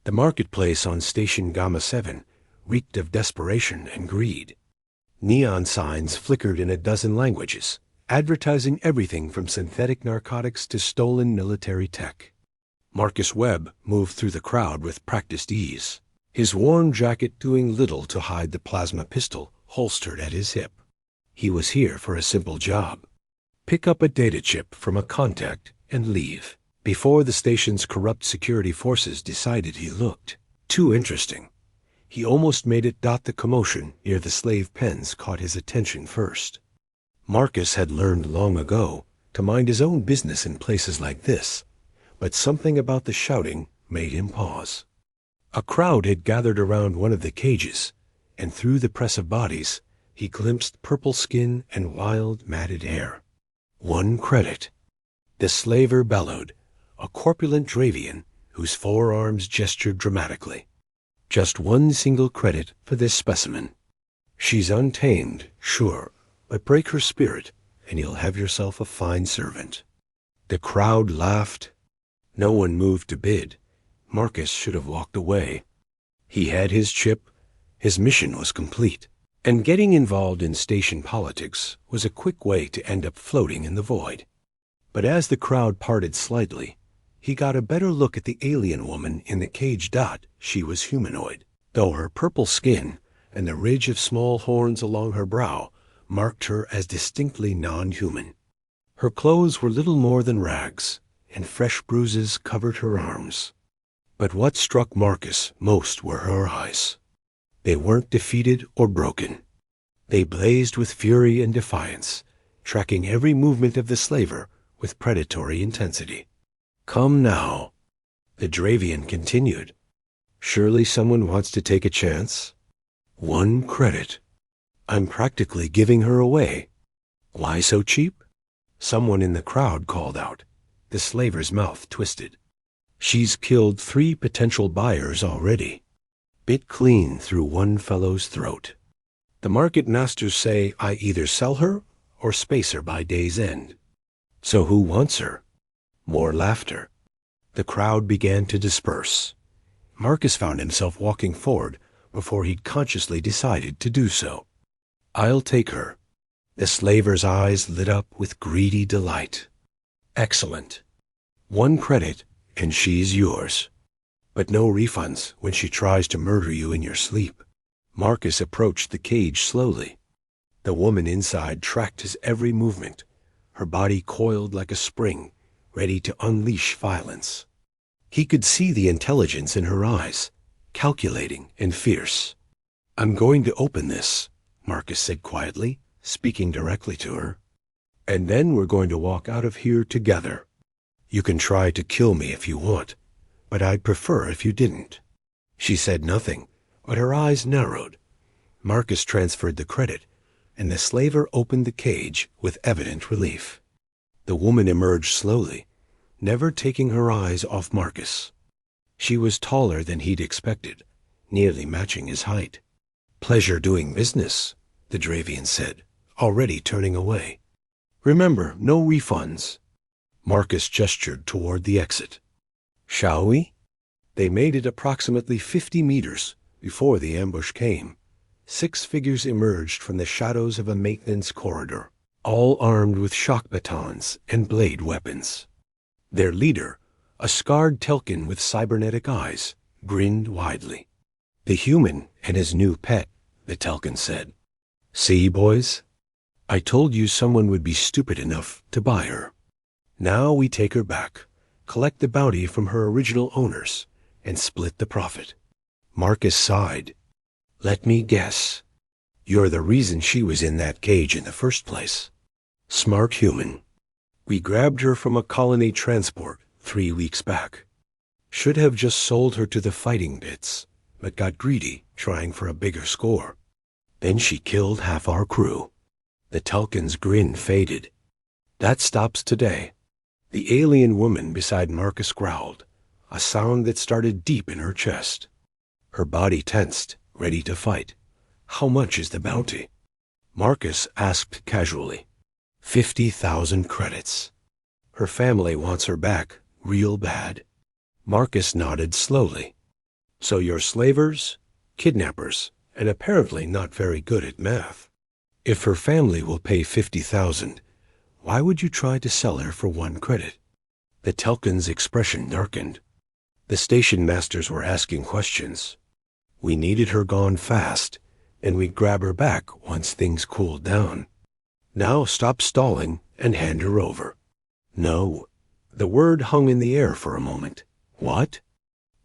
The marketplace on Station Gamma 7 reeked of desperation and greed. Neon signs flickered in a dozen languages, advertising everything from synthetic narcotics to stolen military tech. Marcus Webb moved through the crowd with practiced ease, his worn jacket doing little to hide the plasma pistol holstered at his hip. He was here for a simple job: pick up a data chip from a contact and leave, before the station's corrupt security forces decided he looked too interesting. He almost made it. The commotion near the slave pens caught his attention first. Marcus had learned long ago to mind his own business in places like this, but something about the shouting made him pause. A crowd had gathered around one of the cages, and through the press of bodies, he glimpsed purple skin and wild, matted hair. 1 credit. The slaver bellowed, a corpulent Dravian whose forearms gestured dramatically. Just 1 single credit for this specimen. She's untamed, sure, but break her spirit, and you'll have yourself a fine servant. The crowd laughed. No one moved to bid. Marcus should have walked away. He had his chip, his mission was complete, and getting involved in station politics was a quick way to end up floating in the void. But as the crowd parted slightly, he got a better look at the alien woman in the cage. She was humanoid, though her purple skin and the ridge of small horns along her brow marked her as distinctly non-human. Her clothes were little more than rags, and fresh bruises covered her arms. But what struck Marcus most were her eyes. They weren't defeated or broken. They blazed with fury and defiance, tracking every movement of the slaver with predatory intensity. Come now, the Dravian continued. Surely someone wants to take a chance? 1 credit. I'm practically giving her away. Why so cheap? Someone in the crowd called out. The slaver's mouth twisted. She's killed 3 potential buyers already. Bit clean through one fellow's throat. The market masters say I either sell her or space her by day's end. So who wants her? More laughter. The crowd began to disperse. Marcus found himself walking forward before he'd consciously decided to do so. I'll take her. The slaver's eyes lit up with greedy delight. Excellent. 1 credit, and she's yours. But no refunds when she tries to murder you in your sleep. Marcus approached the cage slowly. The woman inside tracked his every movement, her body coiled like a spring, ready to unleash violence. He could see the intelligence in her eyes, calculating and fierce. I'm going to open this, Marcus said quietly, speaking directly to her. And then we're going to walk out of here together. You can try to kill me if you want, but I'd prefer if you didn't. She said nothing, but her eyes narrowed. Marcus transferred the credit, and the slaver opened the cage with evident relief. The woman emerged slowly, never taking her eyes off Marcus. She was taller than he'd expected, nearly matching his height. Pleasure doing business, the Dravian said, already turning away. Remember, no refunds. Marcus gestured toward the exit. Shall we? They made it approximately 50 meters before the ambush came. 6 figures emerged from the shadows of a maintenance corridor, all armed with shock batons and blade weapons. Their leader, a scarred Telkin with cybernetic eyes, grinned widely. The human and his new pet, the Telkin said. See, boys? I told you someone would be stupid enough to buy her. Now we take her back, collect the bounty from her original owners, and split the profit. Marcus sighed. Let me guess. You're the reason she was in that cage in the first place. Smart human. We grabbed her from a colony transport 3 weeks back. Should have just sold her to the fighting bits, but got greedy, trying for a bigger score. Then she killed half our crew. The Telkin's grin faded. That stops today. The alien woman beside Marcus growled, a sound that started deep in her chest. Her body tensed, ready to fight. How much is the bounty? Marcus asked casually. 50,000 credits. Her family wants her back, real bad. Marcus nodded slowly. So you're slavers, kidnappers, and apparently not very good at math. If her family will pay 50,000, why would you try to sell her for 1 credit? The Telkin's expression darkened. The station masters were asking questions. We needed her gone fast, and we'd grab her back once things cooled down. Now stop stalling and hand her over. No. The word hung in the air for a moment. What?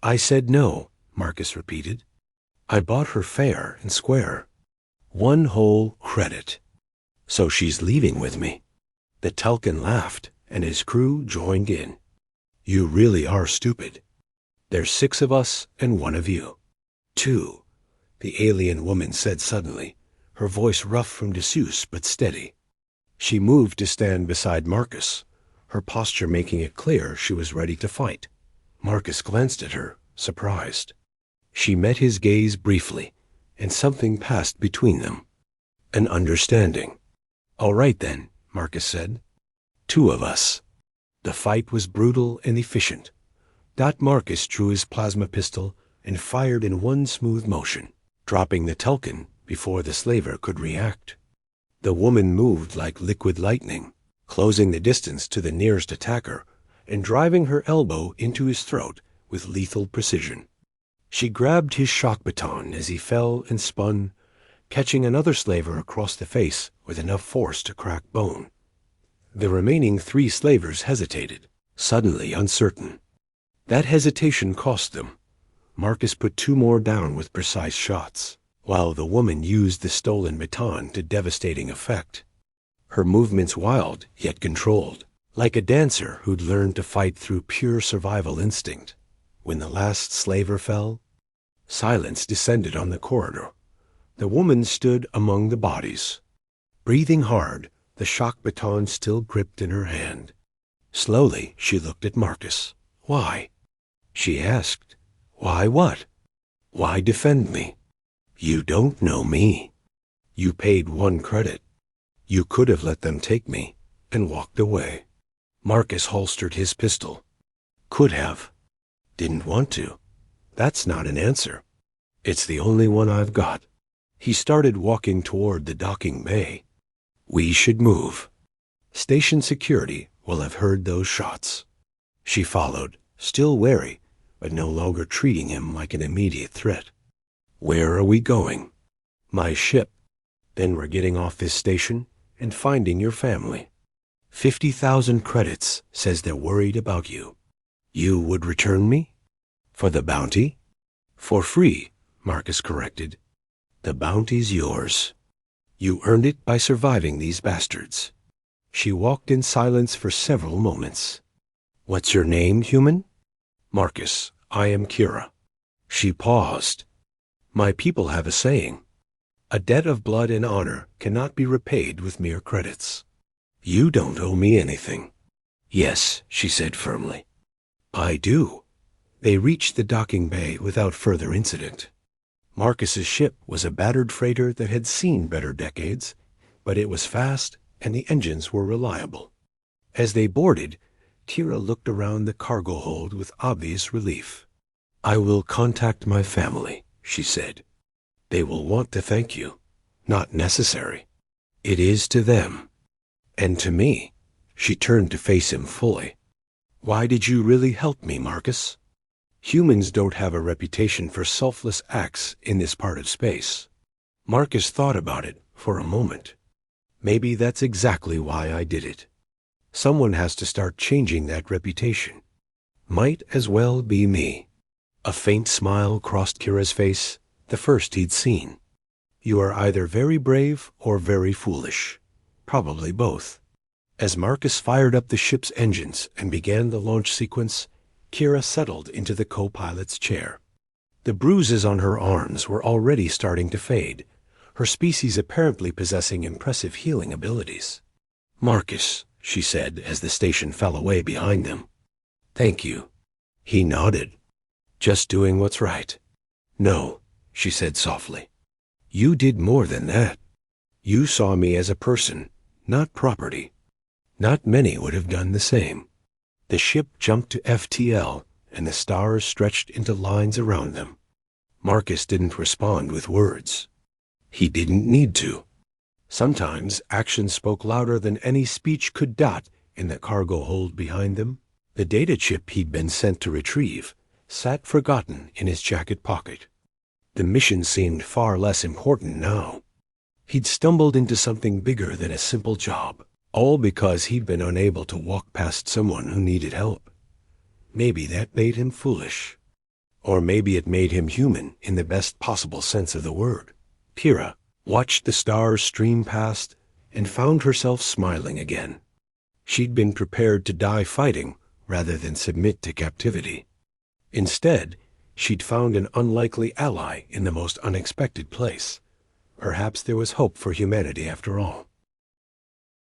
I said no, Marcus repeated. I bought her fair and square. 1 whole credit. So she's leaving with me. The Telkin laughed, and his crew joined in. You really are stupid. There's 6 of us and 1 of you. 2, the alien woman said suddenly, her voice rough from disuse but steady. She moved to stand beside Marcus, her posture making it clear she was ready to fight. Marcus glanced at her, surprised. She met his gaze briefly, and something passed between them. An understanding. All right then, Marcus said. 2 of us. The fight was brutal and efficient. Marcus drew his plasma pistol and fired in one smooth motion, dropping the Telkin before the slaver could react. The woman moved like liquid lightning, closing the distance to the nearest attacker and driving her elbow into his throat with lethal precision. She grabbed his shock baton as he fell and spun, catching another slaver across the face with enough force to crack bone. The remaining 3 slavers hesitated, suddenly uncertain. That hesitation cost them. Marcus put 2 more down with precise shots, while the woman used the stolen baton to devastating effect. Her movements wild yet controlled, like a dancer who'd learned to fight through pure survival instinct. When the last slaver fell, silence descended on the corridor. The woman stood among the bodies. Breathing hard, the shock baton still gripped in her hand. Slowly, she looked at Marcus. Why? She asked. Why what? Why defend me? You don't know me. You paid 1 credit. You could have let them take me and walked away. Marcus holstered his pistol. Could have. Didn't want to. That's not an answer. It's the only one I've got. He started walking toward the docking bay. We should move. Station security will have heard those shots. She followed, still wary, but no longer treating him like an immediate threat. Where are we going? My ship. Then we're getting off this station and finding your family. 50,000 credits says they're worried about you. You would return me? For the bounty? For free, Marcus corrected. The bounty's yours. You earned it by surviving these bastards. She walked in silence for several moments. What's your name, human? Marcus, I am Kira. She paused. My people have a saying. A debt of blood and honor cannot be repaid with mere credits. You don't owe me anything. Yes, she said firmly. I do. They reached the docking bay without further incident. Marcus's ship was a battered freighter that had seen better decades, but it was fast and the engines were reliable. As they boarded, Kira looked around the cargo hold with obvious relief. I will contact my family, she said. They will want to thank you. Not necessary. It is to them. And to me. She turned to face him fully. Why did you really help me, Marcus? Humans don't have a reputation for selfless acts in this part of space. Marcus thought about it for a moment. Maybe that's exactly why I did it. Someone has to start changing that reputation. Might as well be me. A faint smile crossed Kira's face, the first he'd seen. You are either very brave or very foolish. Probably both. As Marcus fired up the ship's engines and began the launch sequence, Kira settled into the co-pilot's chair. The bruises on her arms were already starting to fade, her species apparently possessing impressive healing abilities. Marcus, she said as the station fell away behind them. Thank you. He nodded. Just doing what's right. No, she said softly. You did more than that. You saw me as a person, not property. Not many would have done the same. The ship jumped to FTL, and the stars stretched into lines around them. Marcus didn't respond with words. He didn't need to. Sometimes action spoke louder than any speech could. In the cargo hold behind them, the data chip he'd been sent to retrieve sat forgotten in his jacket pocket. The mission seemed far less important now. He'd stumbled into something bigger than a simple job, all because he'd been unable to walk past someone who needed help. Maybe that made him foolish. Or maybe it made him human in the best possible sense of the word. Kira watched the stars stream past and found herself smiling again. She'd been prepared to die fighting rather than submit to captivity. Instead, she'd found an unlikely ally in the most unexpected place. Perhaps there was hope for humanity after all.